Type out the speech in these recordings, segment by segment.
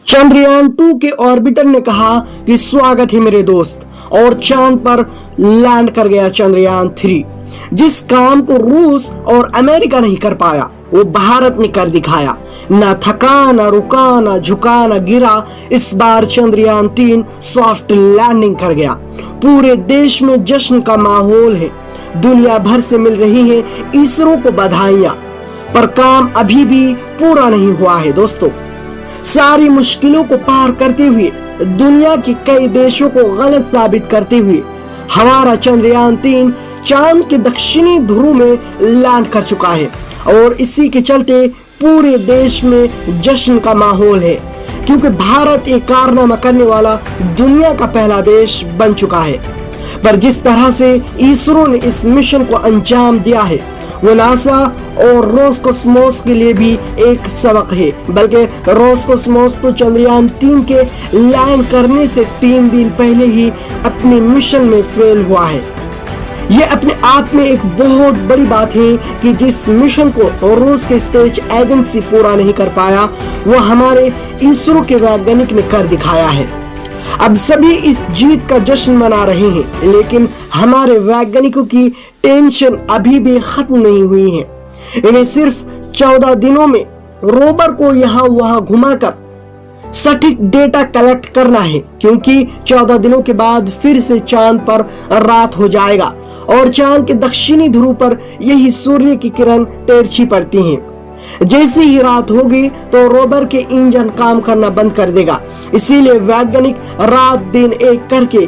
चंद्रयान-2 के ऑर्बिटर ने कहा कि स्वागत है मेरे दोस्त, और चांद पर लैंड कर गया चंद्रयान-3। जिस काम को रूस और अमेरिका नहीं कर पाया वो भारत ने कर दिखाया। ना थका, ना रुका, ना झुका, ना गिरा। इस बार चंद्रयान-3 सॉफ्ट लैंडिंग कर गया। पूरे देश में जश्न का माहौल है। दुनिया भर से मिल रही है इसरो को बधाइयां, पर काम अभी भी पूरा नहीं हुआ है दोस्तों। सारी मुश्किलों को पार करते हुए, दुनिया के कई देशों को गलत साबित करते हुए हमारा चंद्रयान-3 चांद के दक्षिणी ध्रुव में लैंड कर चुका है, और इसी के चलते पूरे देश में जश्न का माहौल है, क्योंकि भारत एक कारनामा करने वाला दुनिया का पहला देश बन चुका है। पर जिस तरह से इसरो ने इस मिशन को अंजाम दिया है वो नासा और रोसकोस्मोस के लिए भी एक सबक है। बल्कि रोसकोस्मोस तो चंद्रयान-3 के लैंड करने से 3 दिन पहले ही अपने मिशन में फेल हुआ है। ये अपने आप में एक बहुत बड़ी बात है कि जिस मिशन को रूस के स्पेस एजेंसी पूरा नहीं कर पाया वो हमारे इसरो के वैज्ञानिक ने कर दिखाया है। अब सभी इस जीत का जश्न मना रहे हैं, लेकिन हमारे वैज्ञानिकों की टेंशन अभी भी खत्म नहीं हुई है। इन्हें सिर्फ 14 दिनों में रोवर को यहाँ वहाँ घुमाकर सटीक डेटा कलेक्ट करना है, क्योंकि 14 दिनों के बाद फिर से चांद पर रात हो जाएगा और चांद के दक्षिणी ध्रुव पर यही सूर्य की किरण तिरछी पड़ती हैं। जैसे ही रात होगी तो रोवर के इंजन काम करना बंद कर देगा। इसीलिए वैज्ञानिक रात दिन एक करके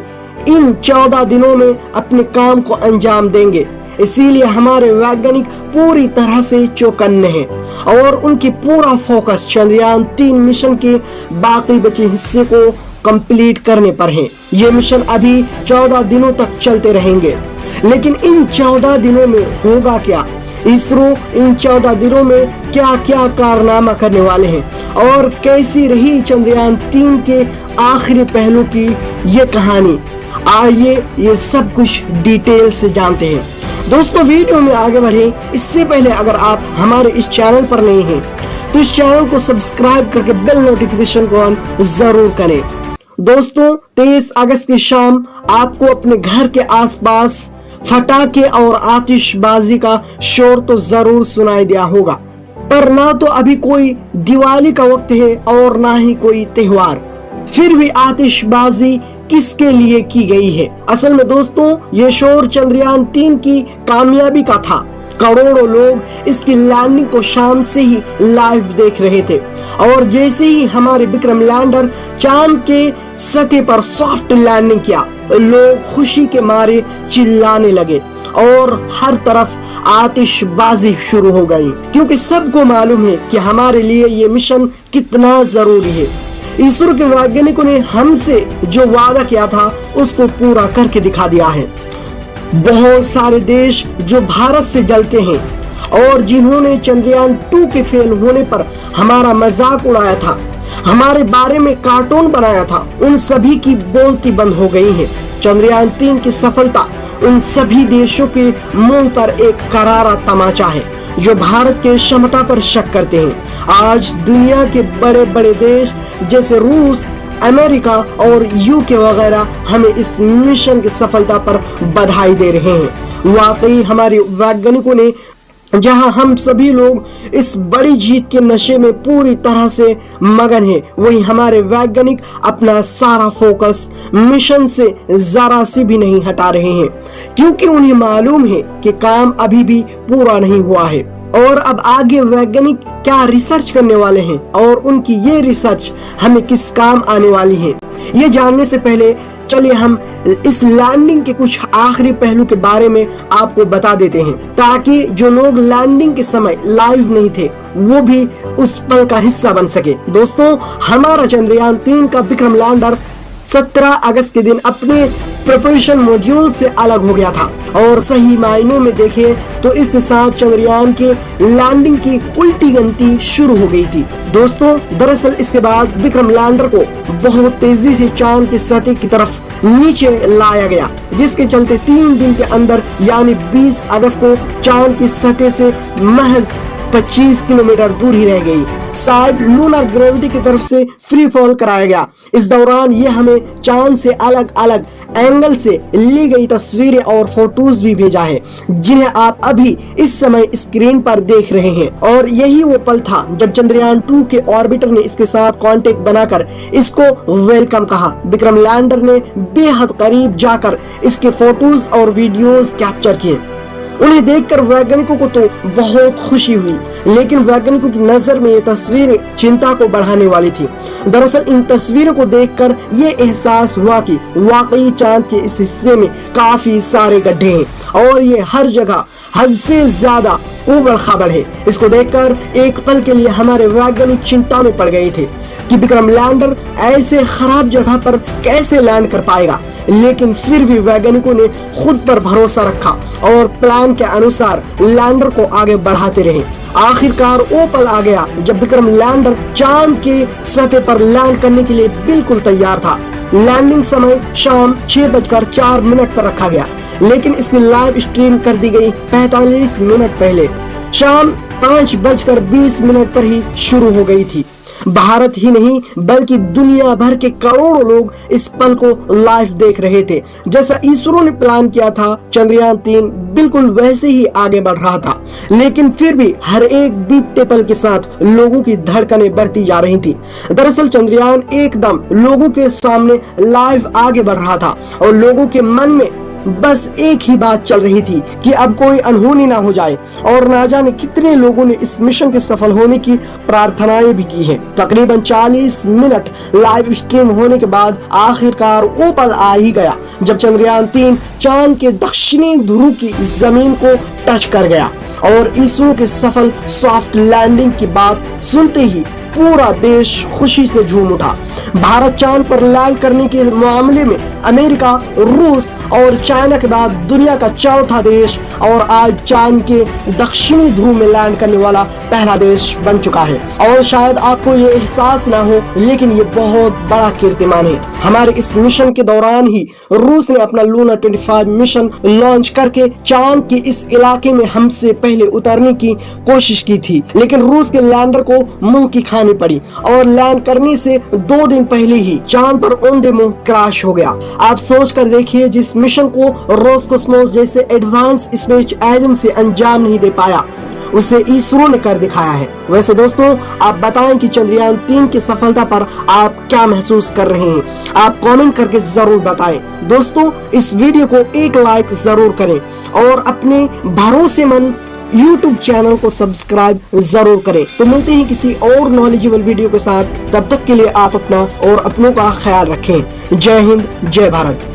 इन 14 दिनों में अपने काम को अंजाम देंगे। इसीलिए हमारे वैज्ञानिक पूरी तरह से चौकन्ने हैं और उनकी पूरा फोकस चंद्रयान-3 मिशन के बाकी बचे हिस्से को कंप्लीट करने पर है। ये मिशन अभी 14 दिनों तक चलते रहेंगे, लेकिन इन 14 दिनों में होगा क्या? इसरो इन 14 दिनों में क्या क्या कारनामा करने वाले हैं और कैसी रही चंद्रयान-3 के आखिरी पहलू की ये कहानी, आइए ये सब कुछ डिटेल से जानते हैं। दोस्तों, वीडियो में आगे बढ़े इससे पहले अगर आप हमारे इस चैनल पर नए हैं तो इस चैनल को सब्सक्राइब करके बेल नोटिफिकेशन को ऑन जरूर करें। दोस्तों, 23 अगस्त की शाम आपको अपने घर के आसपास फटाके और आतिशबाजी का शोर तो जरूर सुनाई दिया होगा, पर ना तो अभी कोई दिवाली का वक्त है और ना ही कोई त्योहार। फिर भी आतिशबाजी किसके लिए की गई है? असल में दोस्तों, ये शोर चंद्रयान-3 की कामयाबी का था। करोड़ों लोग इसकी लैंडिंग को शाम से ही लाइव देख रहे थे, और जैसे ही हमारे विक्रम लैंडर चांद के सतह पर सॉफ्ट लैंडिंग किया, लोग खुशी के मारे चिल्लाने लगे और हर तरफ आतिशबाजी शुरू हो गई, क्योंकि सबको मालूम है कि हमारे लिए ये मिशन कितना जरूरी है। इसरो के वैज्ञानिकों ने हमसे जो वादा किया था उसको पूरा करके दिखा दिया है। बहुत सारे देश जो भारत से जलते हैं और जिन्होंने चंद्रयान-2 के फेल होने पर हमारा मजाक उड़ाया था, हमारे बारे में कार्टून बनाया था, उन सभी की बोलती बंद हो गई है। चंद्रयान-3 की सफलता उन सभी देशों के मुंह पर एक करारा तमाचा है जो भारत के क्षमता पर शक करते हैं। आज दुनिया के बड़े बड़े देश जैसे रूस, अमेरिका और यूके वगैरह हमें इस मिशन की सफलता पर बधाई दे रहे हैं। वाकई हमारे वैज्ञानिकों ने, जहां हम सभी लोग इस बड़ी जीत के नशे में पूरी तरह से मगन हैं, वहीं हमारे वैज्ञानिक अपना सारा फोकस मिशन से जरा सी भी नहीं हटा रहे हैं, क्योंकि उन्हें मालूम है कि काम अभी भी पूरा नहीं हुआ है। और अब आगे वैज्ञानिक क्या रिसर्च करने वाले हैं और उनकी ये रिसर्च हमें किस काम आने वाली है, ये जानने से पहले चलिए हम इस लैंडिंग के कुछ आखिरी पहलू के बारे में आपको बता देते हैं, ताकि जो लोग लैंडिंग के समय लाइव नहीं थे वो भी उस पल का हिस्सा बन सके। दोस्तों, हमारा चंद्रयान-3 का विक्रम लैंडर 17 अगस्त के दिन अपने प्रोपल्शन मॉड्यूल से अलग हो गया था, और सही मायनों में देखें तो इसके साथ चंद्रयान के लैंडिंग की उल्टी गिनती शुरू हो गई थी। दोस्तों, दरअसल इसके बाद विक्रम लैंडर को बहुत तेजी से चांद की सतह की तरफ नीचे लाया गया, जिसके चलते 3 दिन के अंदर यानी 20 अगस्त को चांद की सतह से महज 25 किलोमीटर दूर ही रह गई। साइड लूनर ग्रेविटी की तरफ से फ्री फॉल कराया गया। इस दौरान ये हमें चांद से अलग अलग एंगल से ली गई तस्वीरें और फोटोज भी भेजा है, जिन्हें आप अभी इस समय स्क्रीन पर देख रहे हैं। और यही वो पल था जब चंद्रयान 2 के ऑर्बिटर ने इसके साथ कांटेक्ट बनाकर इसको वेलकम कहा। विक्रम लैंडर ने बेहद करीब जाकर इसके फोटोज और वीडियोस कैप्चर किए। उन्हें देखकर वैज्ञानिकों को तो बहुत खुशी हुई, लेकिन वैज्ञानिकों की नजर में ये तस्वीरें चिंता को बढ़ाने वाली थी। दरअसल इन तस्वीरों को देखकर ये एहसास हुआ कि वाकई चांद के इस हिस्से में काफी सारे गड्ढे हैं और ये हर जगह हद से ज्यादा उबड़ खाबड़ है। इसको देखकर एक पल के लिए हमारे वैज्ञानिक चिंता में पड़ गए थे कि विक्रम लैंडर ऐसे खराब जगह पर कैसे लैंड कर पाएगा, लेकिन फिर भी वैज्ञानिकों ने खुद पर भरोसा रखा और प्लान के अनुसार लैंडर को आगे बढ़ाते रहे। आखिरकार वो पल आ गया जब विक्रम लैंडर चांद के सतह पर लैंड करने के लिए बिल्कुल तैयार था। लैंडिंग समय शाम 6:04 पर रखा गया, लेकिन इसकी लाइव स्ट्रीम कर दी गई 45 मिनट पहले। शाम 5:20 पर ही शुरू हो गई थी। भारत ही नहीं बल्कि दुनिया भर के करोड़ों लोग इस पल को लाइव देख रहे थे। जैसा इसरो ने प्लान किया था, चंद्रयान 3 बिल्कुल वैसे ही आगे बढ़ रहा था, लेकिन फिर भी हर एक बीतते पल के साथ लोगों की धड़कनें बढ़ती जा रही थी। दरअसल चंद्रयान एकदम लोगों के सामने लाइव आगे बढ़ रहा था और लोगों के मन में बस एक ही बात चल रही थी कि अब कोई अनहोनी ना हो जाए, और ना जाने कितने लोगों ने इस मिशन के सफल होने की प्रार्थनाएं भी की हैं। तकरीबन 40 मिनट लाइव स्ट्रीम होने के बाद आखिरकार वो पल आ ही गया जब चंद्रयान 3 चांद के दक्षिणी ध्रुव की जमीन को टच कर गया। और इसरो के सफल सॉफ्ट लैंडिंग की बात सुनते ही पूरा देश खुशी से झूम उठा। भारत चांद पर लैंड करने के मामले में अमेरिका, रूस और चाइना के बाद दुनिया का चौथा देश और आज चांद के दक्षिणी ध्रुव में लैंड करने वाला पहला देश बन चुका है। और शायद आपको ये एहसास ना हो, लेकिन ये बहुत बड़ा कीर्तिमान है। हमारे इस मिशन के दौरान ही रूस ने अपना लूना 25 मिशन लॉन्च करके चांद के इस इलाके में हमसे पहले उतरने की कोशिश की थी, लेकिन रूस के लैंडर को मुंह की खानी पड़ी और लैंड करने से 2 दिन पहले ही चांद पर औंधे मुंह क्रैश हो गया। आप सोच कर देखिए, जिस मिशन को रोसकोस्मोस जैसे एडवांस स्पेस एजेंसी अंजाम नहीं दे पाया, उसे इसरो ने कर दिखाया है। वैसे दोस्तों, आप बताएं कि चंद्रयान 3 की सफलता पर आप क्या महसूस कर रहे हैं? आप कमेंट करके जरूर बताएं। दोस्तों, इस वीडियो को एक लाइक जरूर करें और अपने भरोसेमंद YouTube चैनल को सब्सक्राइब जरूर करें। तो मिलते हैं किसी और नॉलेजेबल वीडियो के साथ। तब तक के लिए आप अपना और अपनों का ख्याल रखें। जय हिंद, जय भारत।